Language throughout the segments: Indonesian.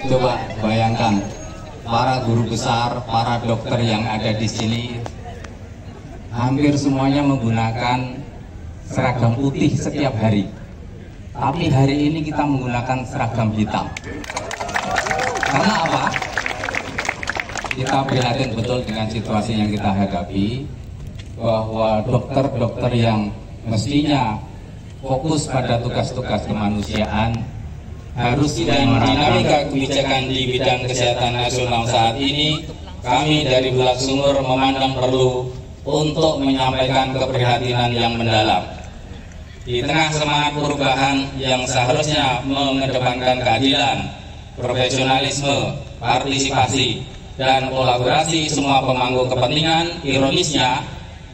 Coba bayangkan para guru besar, para dokter yang ada di sini hampir semuanya menggunakan seragam putih setiap hari. Tapi hari ini kita menggunakan seragam hitam. Karena apa? Kita prihatin betul dengan situasi yang kita hadapi, bahwa dokter-dokter yang mestinya fokus pada tugas-tugas kemanusiaan harus dan dinamika kebijakan di bidang kesehatan nasional saat ini, kami dari Bulak Sumur memandang perlu untuk menyampaikan keprihatinan yang mendalam. Di tengah semangat perubahan yang seharusnya mengedepankan keadilan, profesionalisme, partisipasi, dan kolaborasi semua pemangku kepentingan, ironisnya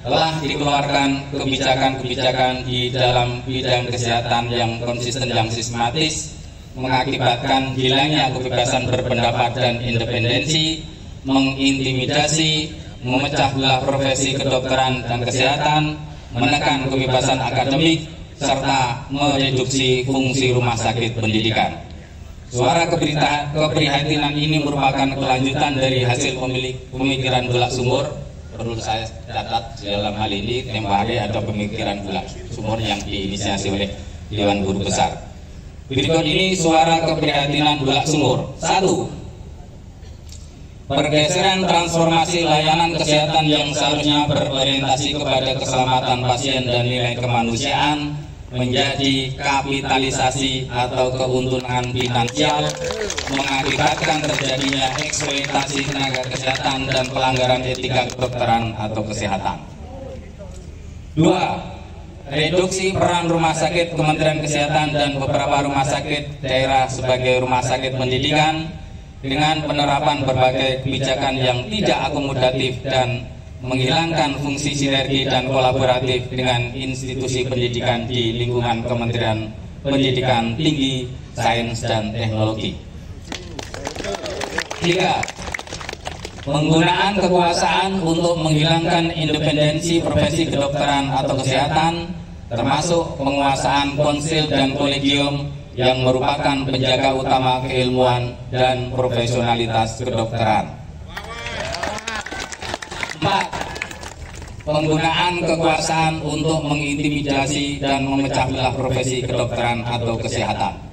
telah dikeluarkan kebijakan-kebijakan di dalam bidang kesehatan yang konsisten dan sistematis, mengakibatkan hilangnya kebebasan berpendapat dan independensi, mengintimidasi, memecah belah profesi kedokteran dan kesehatan, menekan kebebasan akademik, serta mereduksi fungsi rumah sakit pendidikan. Suara keprihatinan ini merupakan kelanjutan dari hasil pemikiran Bulak Sumur. Perlu saya catat dalam hal ini, tempo hari ada pemikiran Bulak Sumur yang diinisiasi oleh Dewan Guru Besar. Berikut ini suara keprihatinan Bulak Sumur. 1. Pergeseran transformasi layanan kesehatan yang seharusnya berorientasi kepada keselamatan pasien dan nilai kemanusiaan menjadi kapitalisasi atau keuntungan finansial, mengakibatkan terjadinya eksploitasi tenaga kesehatan dan pelanggaran etika kedokteran atau kesehatan. 2. Reduksi peran rumah sakit Kementerian Kesehatan dan beberapa rumah sakit daerah sebagai rumah sakit pendidikan dengan penerapan berbagai kebijakan yang tidak akomodatif dan menghilangkan fungsi sinergi dan kolaboratif dengan institusi pendidikan di lingkungan Kementerian Pendidikan Tinggi, Sains dan Teknologi. 3. Penggunaan kekuasaan untuk menghilangkan independensi profesi kedokteran atau kesehatan, termasuk penguasaan konsil dan kolegium yang merupakan penjaga utama keilmuan dan profesionalitas kedokteran. 4. Penggunaan kekuasaan untuk mengintimidasi dan memecah belah profesi kedokteran atau kesehatan.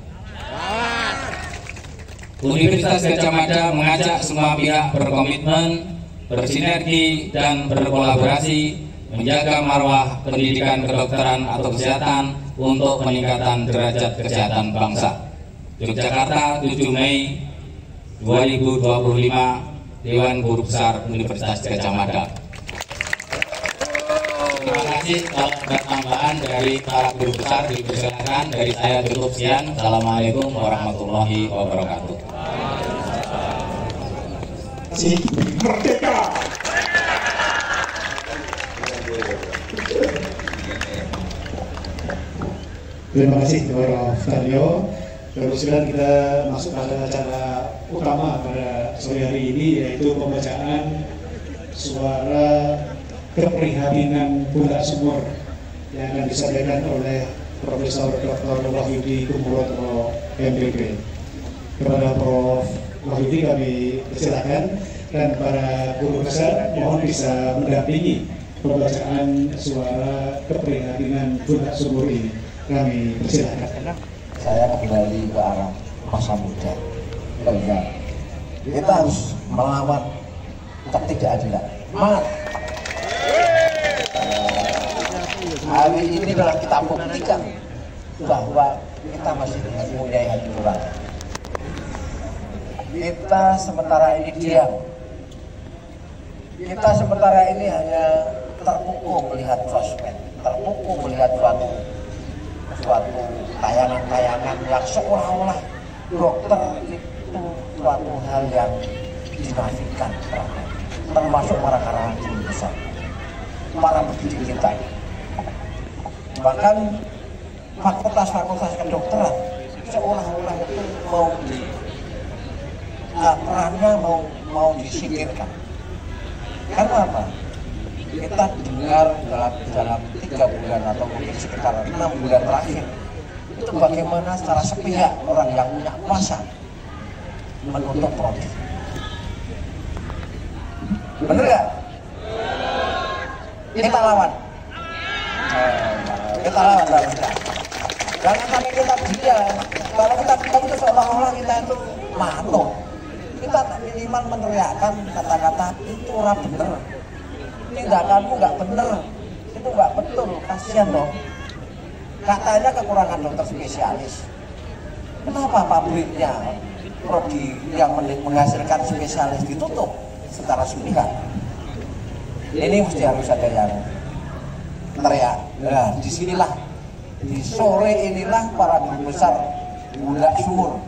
Universitas Gadjah Mada mengajak semua pihak berkomitmen, bersinergi, dan berkolaborasi menjaga marwah pendidikan kedokteran atau kesehatan untuk peningkatan derajat kesehatan bangsa. Yogyakarta, 7 Mei 2025, Dewan Guru Besar Universitas Gadjah Mada. Terima kasih. Kalau ada tambahan dari para guru besar, dipersilakan. Dari saya cukup sekian. Assalamualaikum warahmatullahi wabarakatuh. Merdeka! Terima kasih Prof. Daryo. Kemudian kita masuk pada acara utama pada sore hari ini, yaitu pembacaan suara keprihatinan Bulak Sumur yang akan disampaikan oleh Profesor Dr. Wahyudi Kumpuloto MPB. Kepada Prof. Wahyudi kami persilakan, dan para guru besar mohon bisa mendampingi pembacaan suara keprihatinan Bulak Sumur ini. Kami persilakan. Saya kembali ke arah masa muda. Benar. Kita harus melawan ketidakadilan. Hari ini dalam kita buktikan bahwa kita masih mempunyai hati nurani. Kita sementara ini diam. Kita sementara ini hanya terpukul melihat sosmed, terpukul melihat suatu tayangan-tayangan yang seolah-olah dokter itu suatu hal yang dinafikan, termasuk para kalangan guru besar, para pendidik kita. Bahkan fakultas-fakultas kedokteran seolah-olah itu mau perannya mau disingkirkan. Karena apa? Kita dengar dalam 3 bulan atau mungkin sekitar 6 bulan terakhir itu bagaimana secara sepihak orang yang punya kuasa menutup prodi. Bener nggak? Kita lawan. Kita lawan dalam. Jangan sampai kita diam. Kalau kita itu seolah-olah kita itu manut. Kita minimal meneriakkan kata-kata itu ora bener. Tindakanmu nggak bener. Itu nggak betul. Kasihan dong. Katanya kekurangan dokter spesialis. Kenapa pabriknya prodi yang menghasilkan spesialis ditutup secara sepihak? Ini mesti harus ada yang teriak. Nah, disinilah di sore inilah para guru besar Bulak Sumur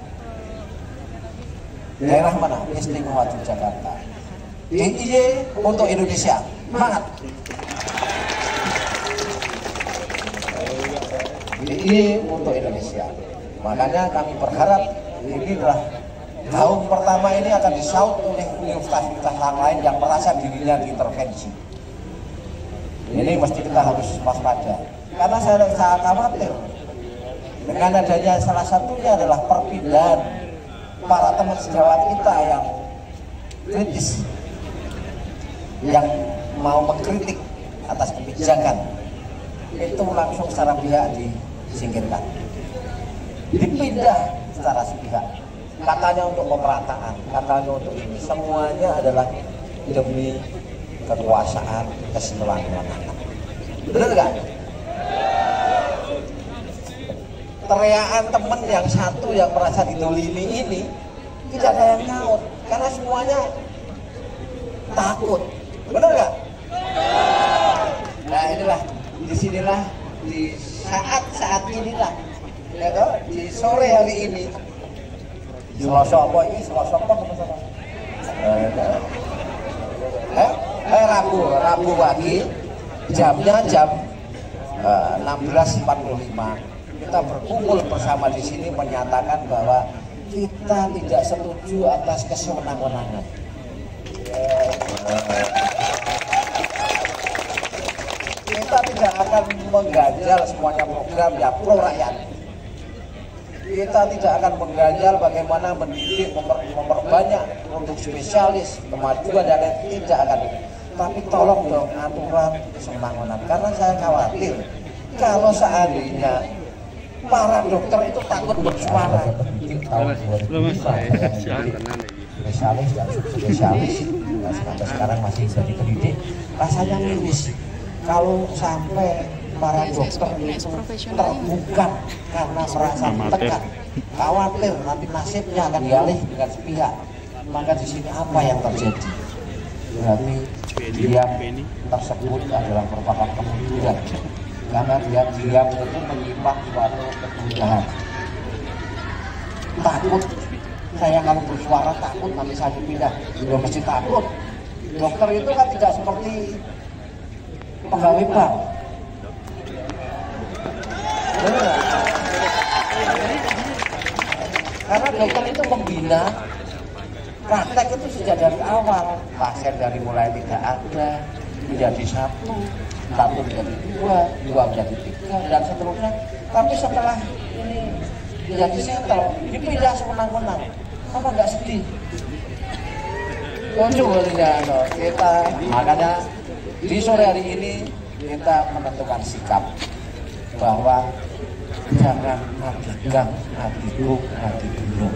daerah mana? Istimewa Yogyakarta. DIY untuk Indonesia. Semangat. DIY untuk Indonesia. Makanya kami berharap ini adalah tahun pertama ini akan disaut oleh universitas-universitas lain yang merasa dirinya diintervensi. Ini mesti kita harus waspada. Karena saya khawatir dengan adanya salah satunya adalah perpindahan para teman sejawat kita yang kritis, yang mau mengkritik atas kebijakan, itu langsung secara pihak disingkirkan, dipindah secara sepihak. Katanya untuk pemerataan, katanya untuk ini, semuanya adalah demi kekuasaan, kesenangan. Benar nggak? Teriakan temen yang satu yang merasa didolimi ini tidak ada yang nyaut karena semuanya takut. Benar nggak? Nah inilah, disinilah di saat inilah, ya toh, di sore hari ini, Selasa apa ini? Selasa apa teman-teman? Rabu pagi, jamnya jam 16.45. Kita berkumpul bersama di sini menyatakan bahwa kita tidak setuju atas kesewenang-wenangan. Kita tidak akan mengganjal semuanya program yang pro rakyat. Kita tidak akan mengganjal bagaimana mendidik, memperbanyak untuk spesialis, kemajuan dan lain, tidak akan. Tapi tolong dong aturan kesewenang-wenangan, karena saya khawatir kalau seandainya para dokter itu takut bersuara. Tahun 2000 spesialis dan subspesialis, sampai sekarang masih jadi pendidik, rasanya miris kalau sampai para dokter itu terbuka karena merasa tekan, khawatir nanti nasibnya akan dialih dengan sepihak. Maka di sini apa yang terjadi? Berarti diam tersebut adalah merupakan kemunduran. Karena dia diam itu menyimpan suatu kemudahan. Takut, saya kalau bersuara takut nanti saya dipindah. Sudah mesti takut. Dokter itu kan tidak seperti pegawai bank. Karena dokter itu membina praktek itu sejak dari awal. Pasien dari mulai tidak ada menjadi satu menjadi dua menjadi tiga, dan seterusnya. Tapi setelah ini menjadi settle, dipindah sewenang-wenang. Apa nggak sedih? Kita makanya di sore hari ini kita menentukan sikap bahwa jangan hatikan hatiku hati dulu.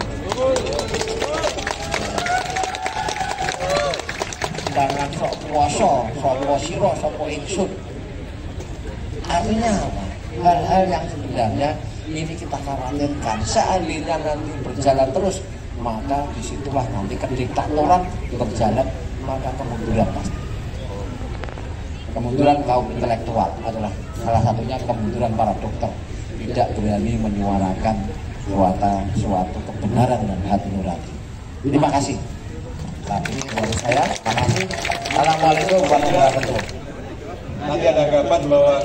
Jangan sok kuasa, sok posiro, sok ingsun. Artinya apa? Hal-hal yang sebenarnya ini kita khawatirkan. Seandainya nanti berjalan terus, maka disitulah nanti kediktatoran berjalan, maka kemunduran pasti. Kemunduran kaum intelektual adalah salah satunya kemunduran para dokter. Tidak berani menyuarakan suatu kebenaran dan hati nurani. Terima kasih. Tapi menurut saya, terima kasih. Assalamualaikum warahmatullahi wabarakatuh. Nanti ada anggapan bahwa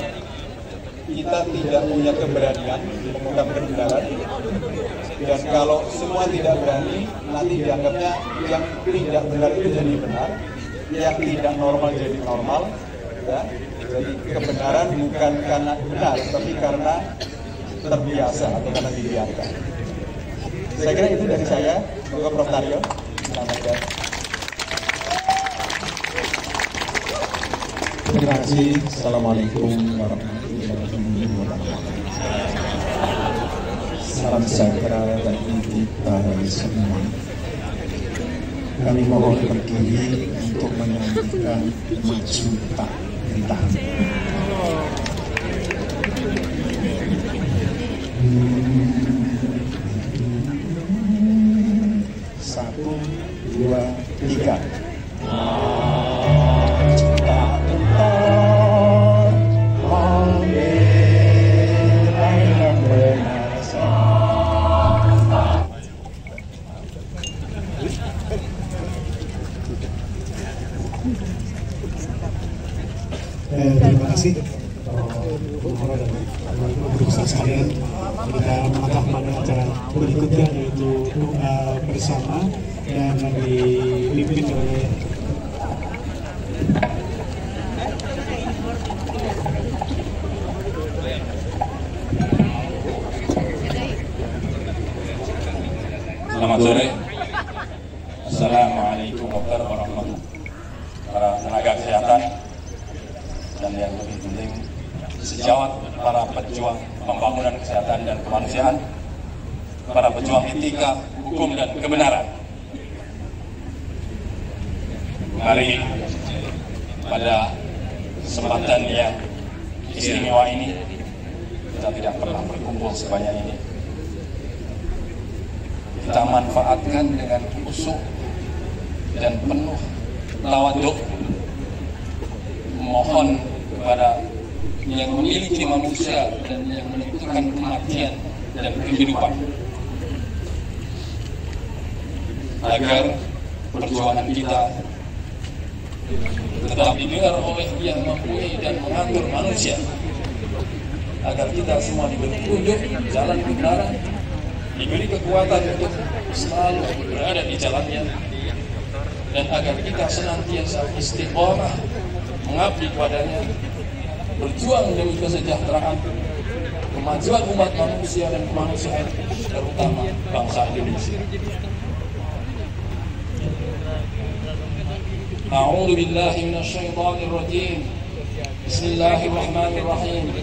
kita tidak punya keberanian mengungkap kebenaran, dan kalau semua tidak berani, nanti dianggapnya yang tidak benar itu jadi benar, yang tidak normal jadi normal, ya. Jadi kebenaran bukan karena benar, tapi karena terbiasa atau karena dibiarkan. Saya kira itu dari saya. Semoga Prof. Taryo. Selamat. Terima kasih. Assalamualaikum warahmatullahi wabarakatuh. Salam sejahtera bagi kita semua. Kami mohon berdiri untuk menyanyikan Maju Tak Gentar. Satu, dua, tiga. Terima kasih guru besar sekalian. Kita melangkah pada acara berikutnya, yaitu doa bersama yang dipimpin oleh Selamat sore. Assalamualaikum warahmatullahi wabarakatuh. Para tenaga kesehatan dan yang lebih penting sejawat para pejuang pembangunan kesehatan dan kemanusiaan, para pejuang etika, hukum dan kebenaran. Mari pada kesempatan yang istimewa ini, kita tidak pernah berkumpul sebanyak ini. Kita manfaatkan dengan khusyuk dan penuh tawaduk, mohon kepada yang memiliki manusia dan yang menentukan kematian dan kehidupan, agar perjuangan kita tetap didengar oleh yang mempunyai dan mengatur manusia, agar kita semua diberi petunjuk jalan kebenaran, diberi kekuatan untuk selalu berada di jalannya, dan agar kita senantiasa istiqomah mengabdi kepadanya, berjuang demi kesejahteraan, kemajuan umat manusia dan kemanusiaan, terutama bangsa Indonesia. A'udzu billahi minasyaitonir rajim. Bismillahirrahmanirrahim.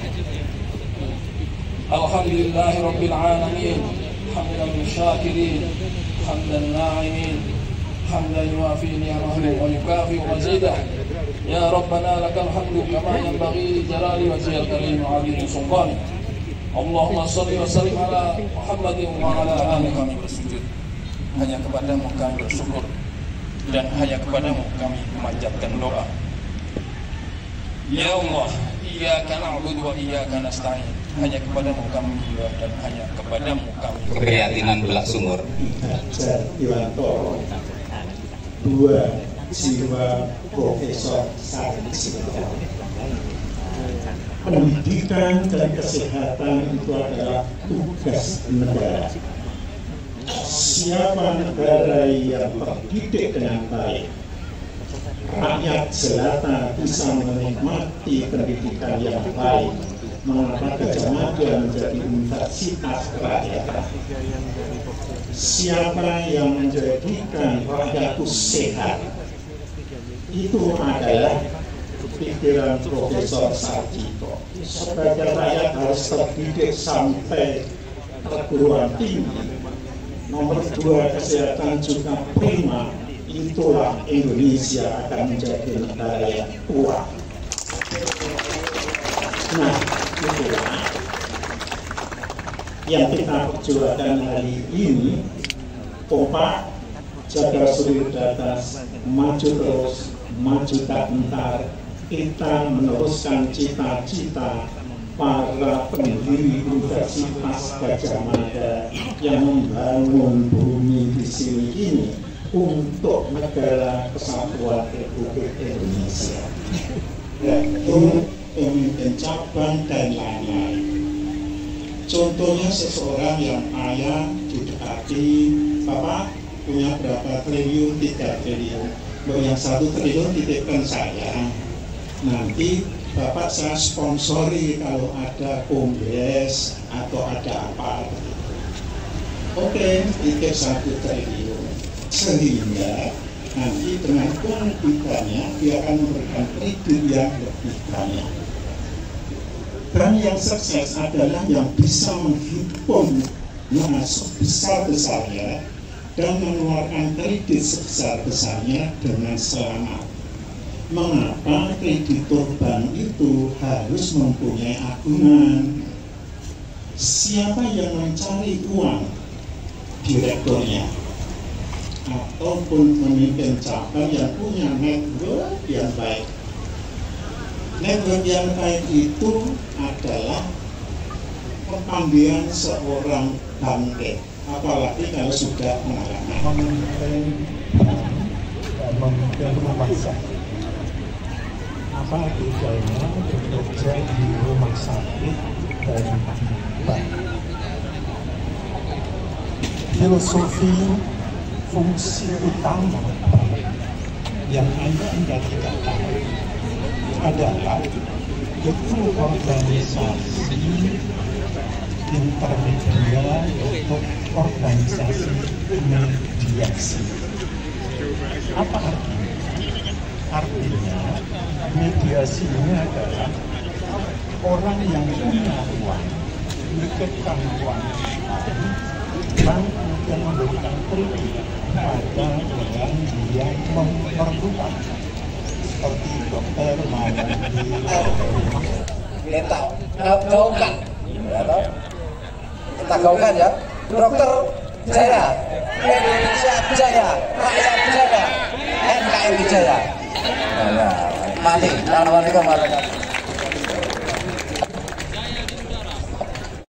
Alhamdulillahirabbil alamin. Hamdan syakirin, hamdan na'imin, hamdan yuafi ni'amahu wa yukafi mazidah. Ya Rabbana lakal hamdu kama yanbaghi li jalali wajhikal karim wa 'azimi sultanik. Allahumma shalli wa sallim ala Muhammadin wa ala alihi. Kami bersujud hanya kepadamu, kami bersyukur, dan hanya kepadamu kami memanjatkan doa. Ya Allah, iyyaka na'budu wa iyyaka nasta'in. Hanya kepadamu kami menyembah dan hanya kepadamu kami. Keprihatinan Belak Sumur. Hajar Iwanto, 2 jiwa Profesor Sarjito. Pendidikan dan kesehatan itu adalah tugas negara. Siapa negara yang terdidik dengan baik, rakyat jelata bisa menikmati pendidikan yang baik, mengapa Gajah Mada menjadi universitas kerakyatan. Siapa yang menjadikan rakyat itu sehat, itu adalah pikiran Profesor Sarjito. Sebagai rakyat harus terdidik sampai perguruan tinggi. Nomor 2, kesehatan juga prima. Itulah Indonesia akan menjadi negara yang kuat. Nah, itulah yang kita perjuangkan hari ini. Kompak, jaga solidaritas, maju terus, maju tak bentar. Kita meneruskan cita-cita para pendiri Universitas Gajah Mada yang membangun bumi di sini ini untuk negara kesatuan Republik Indonesia, yaitu pemimpin cabang dan lain-lain. Contohnya seseorang yang ayah didekati, Bapak punya berapa triliun, 3 triliun, yang 1 triliun titipkan saya. Nanti Bapak saya sponsori kalau ada kongres atau ada apa. Oke, tiket 1 triliun, sehingga nanti dengan kuantitasnya dia akan memberikan kredit yang lebih banyak. Dan yang sukses adalah yang bisa menghimpun masuk besar-besarnya dan mengeluarkan kredit sebesar-besarnya dengan selamat. Mengapa kreditur bank itu harus mempunyai agunan? Siapa yang mencari uang? Direkturnya ataupun pemimpin cabang yang punya network yang baik. Network yang baik itu adalah kepandaian seorang bangke, apalagi kalau sudah pengalaman. Memimpin rumah sakit. Apa bedanya bekerja di rumah sakit dan bank? Filosofi fungsi utama yang Anda tidak tahu adalah itu organisasi intermedia untuk organisasi mediasi. Apa artinya? Artinya mediasi ini adalah orang yang punya uang, menitipkan uang, bank kemudian memberikan kredit pada orang yang memerlukan, seperti dokter kita gaungkan, kita gaungkan ya, dokter jaya, Indonesia jaya, rakyat jaya, NKRI jaya. Mati, lawan itu